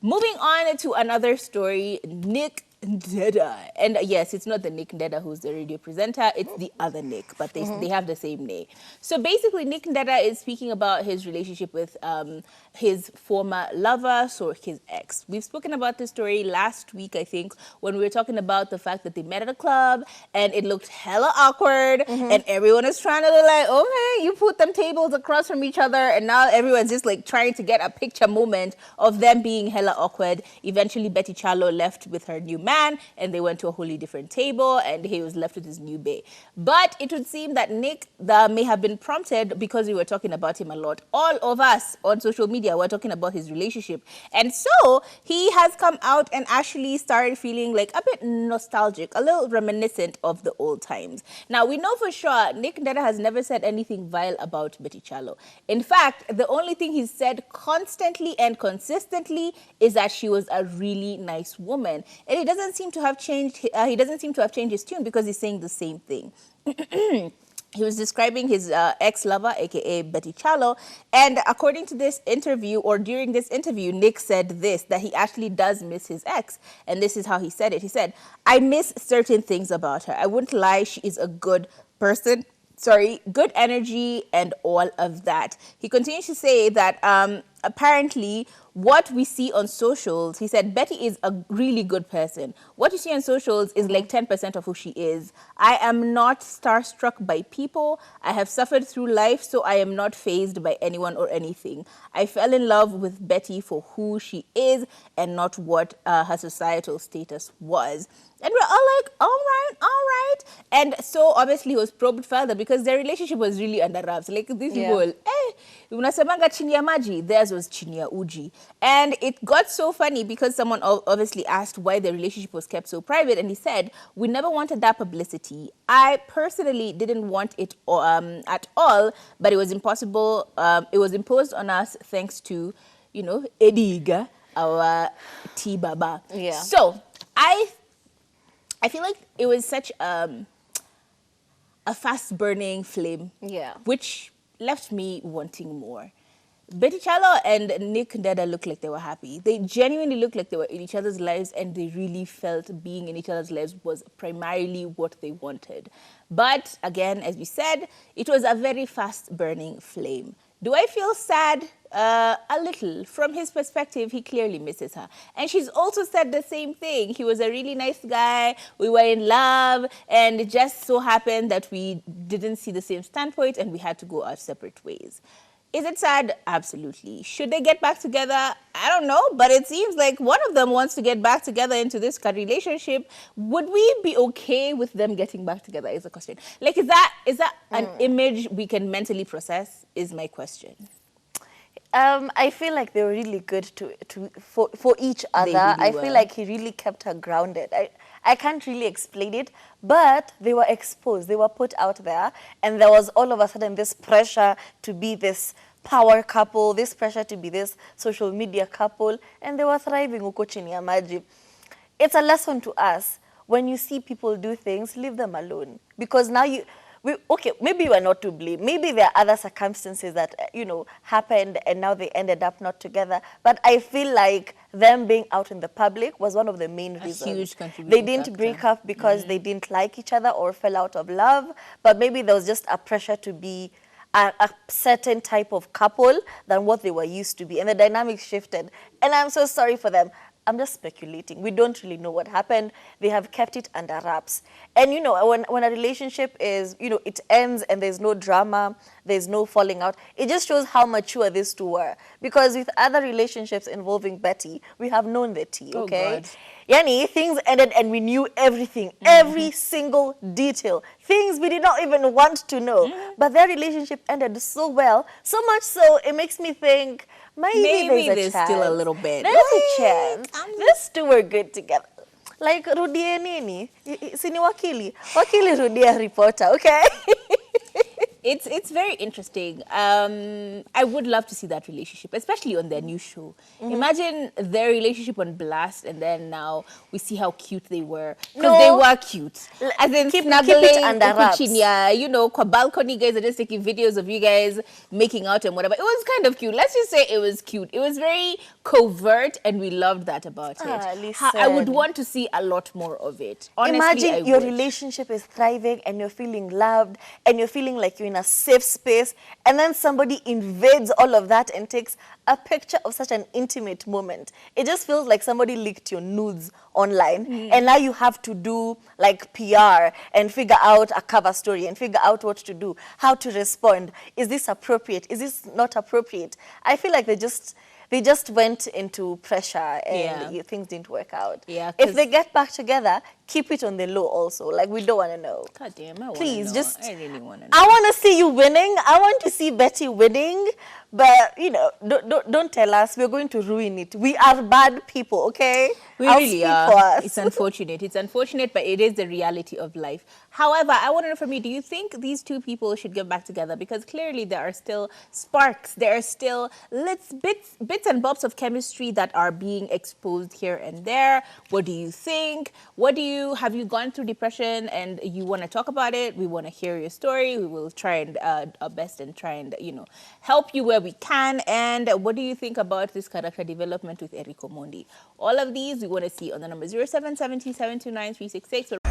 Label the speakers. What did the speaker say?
Speaker 1: Moving on to another story, Ndeda. And yes, it's not the Nick Ndeda who's the radio presenter, it's the other Nick, but they have the same name. So basically, Nick Ndeda is speaking about his relationship with his former lover, so his ex. We've spoken about this story last week, I think, when we were talking about the fact that they met at a club and it looked hella awkward and everyone is trying to look like, okay, you put them tables across from each other and now everyone's just like trying to get a picture moment of them being hella awkward. Eventually, Betty Kyallo left with her new man and they went to a wholly different table and he was left with his new bae. But it would seem that Nick may have been prompted because we were talking about him a lot. All of us on social media were talking about his relationship. And so he has come out and actually started feeling like a bit nostalgic, a little reminiscent of the old times. Now, we know for sure Nick Ndeda has never said anything vile about Betty Kyallo. In fact, the only thing he's said constantly and consistently is that she was a really nice woman. And he doesn't seem to have changed. He doesn't seem to have changed his tune because he's saying the same thing. He was describing his ex-lover, aka Betty Kyallo, and according to this interview, or during this interview, Nick said this, that he actually does miss his ex, and this is how he said it. He said, "I miss certain things about her. I wouldn't lie, she is a good person. Good energy and all of that." He continues to say that apparently what we see on socials, he said, Betty is a really good person. What you see on socials is like 10% of who she is. I am not starstruck by people. I have suffered through life, so I am not fazed by anyone or anything. I fell in love with Betty for who she is and not what her societal status was. And we're all like, all right, all right. And so obviously he was probed further because their relationship was really under wraps. Like these people, unasemanga chini ya maji, theirs was chini ya uji. And it got so funny because someone obviously asked why their relationship was kept so private. And he said, we never wanted that publicity. I personally didn't want it at all, but it was impossible. It was imposed on us thanks to, you know, Ediga, our T-Baba.
Speaker 2: Yeah.
Speaker 1: So I feel like it was such a fast-burning flame, which left me wanting more. Betty Kyallo and Nick Ndeda looked like they were happy. They genuinely looked like they were in each other's lives and they really felt being in each other's lives was primarily what they wanted. But again, as we said, it was a very fast-burning flame. Do I feel sad? A little. From his perspective, he clearly misses her. And she's also said the same thing. He was a really nice guy. We were in love. And it just so happened that we didn't see the same standpoint and we had to go our separate ways. Is it sad? Absolutely. Should they get back together? I don't know, but it seems like one of them wants to get back together into this relationship. Would we be okay with them getting back together is the question. Like, is that an image we can mentally process is my question.
Speaker 2: I feel like they were really good for each other.
Speaker 1: Really
Speaker 2: I feel like he really kept her grounded. I can't really explain it, but they were exposed. They were put out there, and there was all of a sudden this pressure to be this power couple, this pressure to be this social media couple, and they were thriving uko chini ya maji. It's a lesson to us. When you see people do things, leave them alone. Because now okay, maybe you are not to blame. Maybe there are other circumstances that, you know, happened and now they ended up not together. But I feel like them being out in the public was one of the main reasons.
Speaker 1: Huge contribution
Speaker 2: They didn't break up because they didn't like each other or fell out of love. But maybe there was just a pressure to be a certain type of couple than what they were used to be. And the dynamics shifted. And I'm so sorry for them. I'm just speculating. We don't really know what happened. They have kept it under wraps. And, you know, when a relationship is, you know, it ends and there's no drama, there's no falling out, it just shows how mature these two were. Because with other relationships involving Betty, we have known the tea, okay? Yani, things ended and we knew everything, every single detail. Things we did not even want to know. But their relationship ended so well, so much so it makes me think, maybe there's
Speaker 1: still a little bit.
Speaker 2: There's a chance. These two were good together. Like Rudie Nini, sini wakili rudia reporter, okay?
Speaker 1: It's very interesting. I would love to see that relationship, especially on their new show. Imagine their relationship on Blast, and then now we see how cute they were, because they
Speaker 2: No.
Speaker 1: were cute. As in
Speaker 2: Keep
Speaker 1: snuggling,
Speaker 2: it under wraps.
Speaker 1: ukuchinya, you know, kwa balcony guys are just taking videos of you guys making out and whatever. It was kind of cute. Let's just say it was cute. It was very covert, and we loved that about it. I would
Speaker 2: Listen.
Speaker 1: want to see a lot more of it. Honestly,
Speaker 2: Imagine
Speaker 1: I
Speaker 2: your
Speaker 1: would.
Speaker 2: relationship is thriving and you're feeling loved and you're feeling like you're in a safe space, and then somebody invades all of that and takes a picture of such an intimate moment. It just feels like somebody leaked your nudes online, and now you have to do like PR and figure out a cover story and figure out what to do, how to respond. Is this appropriate? Is this not appropriate? I feel like they just went into pressure and things didn't work out.
Speaker 1: Yeah,
Speaker 2: If they get back together, keep it on the low also. Like, we don't want to know.
Speaker 1: God damn, I wanna
Speaker 2: Please,
Speaker 1: know. I really want to know.
Speaker 2: I want to see you winning. I want to see Betty winning. But, you know, don't tell us. We're going to ruin it. We are bad people, okay?
Speaker 1: We
Speaker 2: I'll
Speaker 1: really
Speaker 2: speak
Speaker 1: are.
Speaker 2: for us.
Speaker 1: It's unfortunate. It's unfortunate, but it is the reality of life. However, I want to know from you, do you think these two people should get back together? Because clearly there are still sparks. There are still bits and bobs of chemistry that are being exposed here and there. What do you think? Have you gone through depression and you want to talk about it? We want to hear your story. We will try and our best and try and, help you where we can. And what do you think about this character development with Eric Omondi? All of these we want to see on the number 0770 729 366.